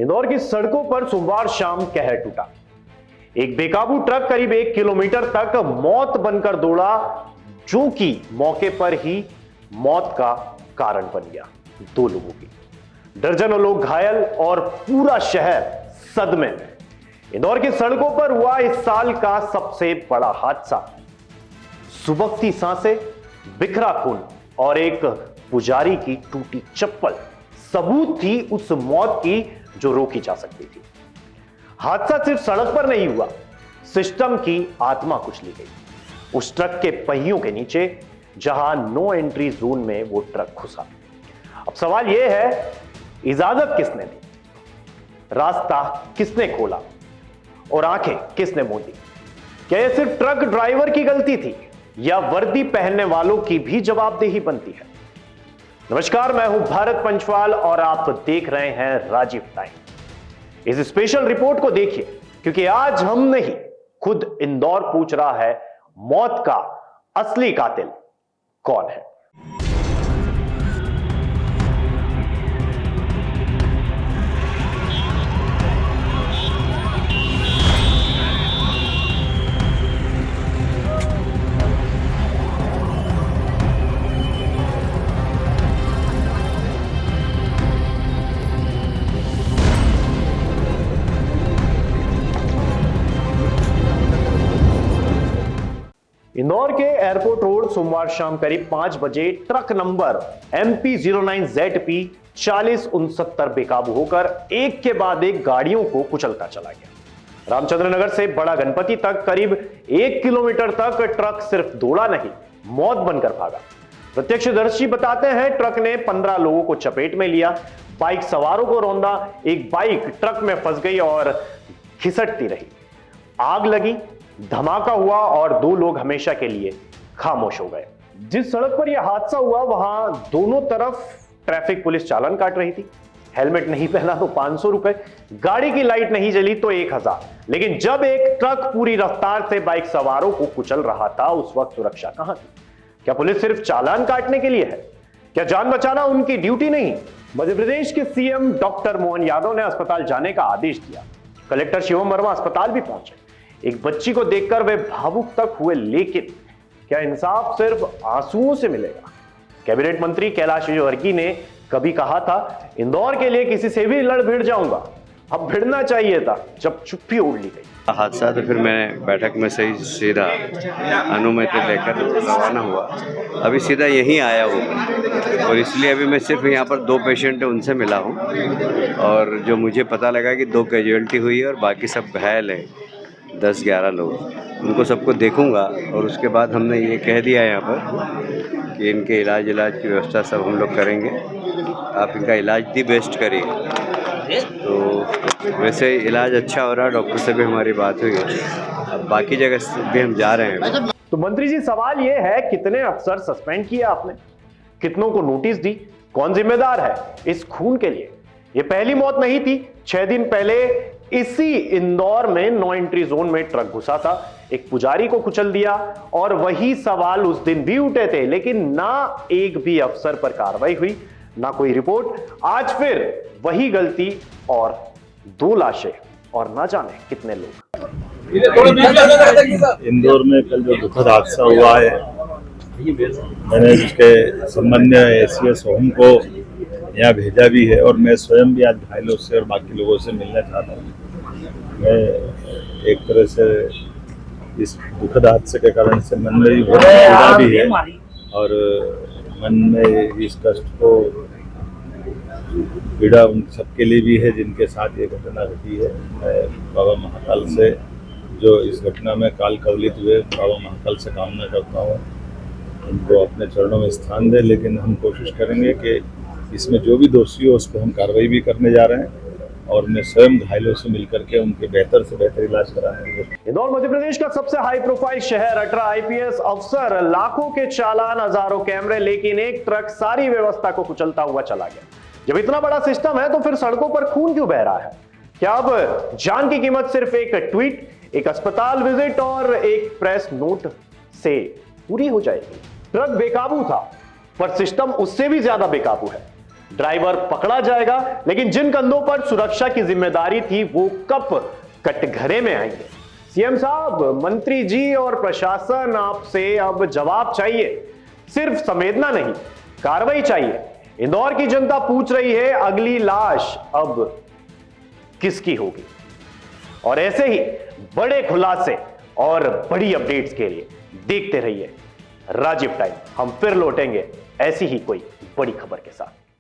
इंदौर की सड़कों पर सोमवार शाम कहर टूटा। एक बेकाबू ट्रक करीब 1 किलोमीटर तक मौत बनकर दौड़ा, जो कि मौके पर ही मौत का कारण बन गया। 2 लोगों की, दर्जनों लोग घायल और पूरा शहर सदमे में। इंदौर की सड़कों पर हुआ इस साल का सबसे बड़ा हादसा। सुबकती सांसें, बिखरा खून और एक पुजारी की टूटी चप्पल सबूत थी उस मौत की जो रोकी जा सकती थी। हादसा सिर्फ सड़क पर नहीं हुआ, सिस्टम की आत्मा कुचली गई। उस ट्रक के पहियों के नीचे, जहां नो एंट्री जोन में वो ट्रक घुसा। अब सवाल यह है, इजाजत किसने दी, रास्ता किसने खोला और आंखें किसने मूंदी? क्या यह सिर्फ ट्रक ड्राइवर की गलती थी या वर्दी पहनने वालों की भी जवाबदेही बनती है? नमस्कार, मैं हूं भारत पंचवाल और आप देख रहे हैं राजीव टाइम। इस स्पेशल रिपोर्ट को देखिए, क्योंकि आज हम नहीं, खुद इंदौर पूछ रहा है, मौत का असली कातिल कौन है? इंदौर के एयरपोर्ट रोड सोमवार शाम करीब 5 बजे ट्रक नंबर MP09ZP 4069 बेकाबू होकर एक के बाद एक गाड़ियों को कुचलता चला गया। रामचंद्र नगर से बड़ा गणपति तक करीब 1 किलोमीटर तक ट्रक सिर्फ दौड़ा नहीं, मौत बनकर भागा। प्रत्यक्षदर्शी बताते हैं, ट्रक ने 15 लोगों को चपेट में लिया, बाइक सवारों को रौंदा, एक बाइक ट्रक में फंस गई और खिसकती रही। आग लगी, धमाका हुआ और 2 लोग हमेशा के लिए खामोश हो गए। जिस सड़क पर यह हादसा हुआ, वहां दोनों तरफ ट्रैफिक पुलिस चालान काट रही थी। हेलमेट नहीं पहना तो 500 रुपए, गाड़ी की लाइट नहीं जली तो 1000। लेकिन जब एक ट्रक पूरी रफ्तार से बाइक सवारों को कुचल रहा था, उस वक्त सुरक्षा कहां थी? क्या पुलिस सिर्फ चालान काटने के लिए है? क्या जान बचाना उनकी ड्यूटी नहीं? मध्य प्रदेश के सीएम डॉक्टर मोहन यादव ने अस्पताल जाने का आदेश दिया। कलेक्टर शिवम वर्मा अस्पताल भी पहुंचे। एक बच्ची को देखकर वे भावुक तक हुए, लेकिन क्या इंसाफ सिर्फ आंसुओं से मिलेगा? कैबिनेट मंत्री कैलाश विजयवर्गीय ने कभी कहा था, इंदौर के लिए किसी से भी लड़ भिड़ जाऊंगा। अब भिड़ना चाहिए था जब चुप्पी ओढ़ ली गई। हादसा तो फिर मैं बैठक में से ही सीधा अनुमति लेकर रवाना हुआ। अभी सीधा यहीं आया हूँ और इसलिए अभी मैं सिर्फ यहाँ पर 2 पेशेंट हैं, उनसे मिला हूँ। और जो मुझे पता लगा कि 2 कैजुअल्टी हुई है और बाकी सब घायल है, 10-11 लोग। उनको सबको देखूंगा और उसके बाद हमने ये कह दिया यहाँ पर कि इनके इलाज की व्यवस्था सब हम लोग करेंगे। आप इनका इलाज दी बेस्ट करिए। तो वैसे इलाज अच्छा हो रहा है, डॉक्टर से भी हमारी बात हुई है। अब बाकी जगह भी हम जा रहे हैं। तो मंत्री जी, सवाल ये है, कितने अफसर सस्पेंड किया आपने? कितनों को नोटिस दी? कौन जिम्मेदार है इस खून के लिए? ये पहली मौत नहीं थी। 6 दिन पहले इसी इंदौर में नो एंट्री जोन में ट्रक घुसा था, एक पुजारी को कुचल दिया और वही सवाल उस दिन भी उठे थे, लेकिन ना एक भी अफसर पर कार्रवाई हुई, ना कोई रिपोर्ट। आज फिर वही गलती और 2 लाशें और ना जाने कितने लोग। इंदौर में कल जो दुखद हादसा हुआ है, मैंने उसके संबंध में एसीएस होम को यहाँ भेजा भी है और मैं स्वयं भी आज घायलों से और बाकी लोगों से मिलना चाहता हूँ। मैं एक तरह से इस दुखद हादसे के कारण से मन में भी बहुत पीड़ा भी है और मन में इस कष्ट को पीड़ा उन सबके लिए भी है जिनके साथ ये घटना घटी है। मैं बाबा महाकाल से, जो इस घटना में काल कवलित हुए, बाबा महाकाल से कामना करता हूँ उनको अपने चरणों में स्थान दे। लेकिन हम कोशिश करेंगे कि इसमें जो भी दोषी हो उसको हम कार्रवाई भी करने जा रहे हैं और मैं स्वयं घायलों से मिलकर के उनके बेहतर से बेहतर इलाज कराएंगे। इंदौर मध्य प्रदेश का सबसे हाई प्रोफाइल शहर, 18 IPS अफसर, लाखों के चालान, हजारों कैमरे, लेकिन एक ट्रक सारी व्यवस्था को कुचलता हुआ चला गया। जब इतना बड़ा सिस्टम है तो फिर सड़कों पर खून क्यों बह रहा है? क्या अब जान की कीमत सिर्फ एक ट्वीट, एक अस्पताल विजिट और एक प्रेस नोट से पूरी हो जाएगी? ट्रक बेकाबू था, पर सिस्टम उससे भी ज्यादा बेकाबू है। ड्राइवर पकड़ा जाएगा, लेकिन जिन कंधों पर सुरक्षा की जिम्मेदारी थी वो कब कटघरे में आएंगे? सीएम साहब, मंत्री जी और प्रशासन, आपसे अब जवाब चाहिए। सिर्फ संवेदना नहीं, कार्रवाई चाहिए। इंदौर की जनता पूछ रही है, अगली लाश अब किसकी होगी? और ऐसे ही बड़े खुलासे और बड़ी अपडेट्स के लिए देखते रहिए राजीव टाइम। हम फिर लौटेंगे ऐसी ही कोई बड़ी खबर के साथ।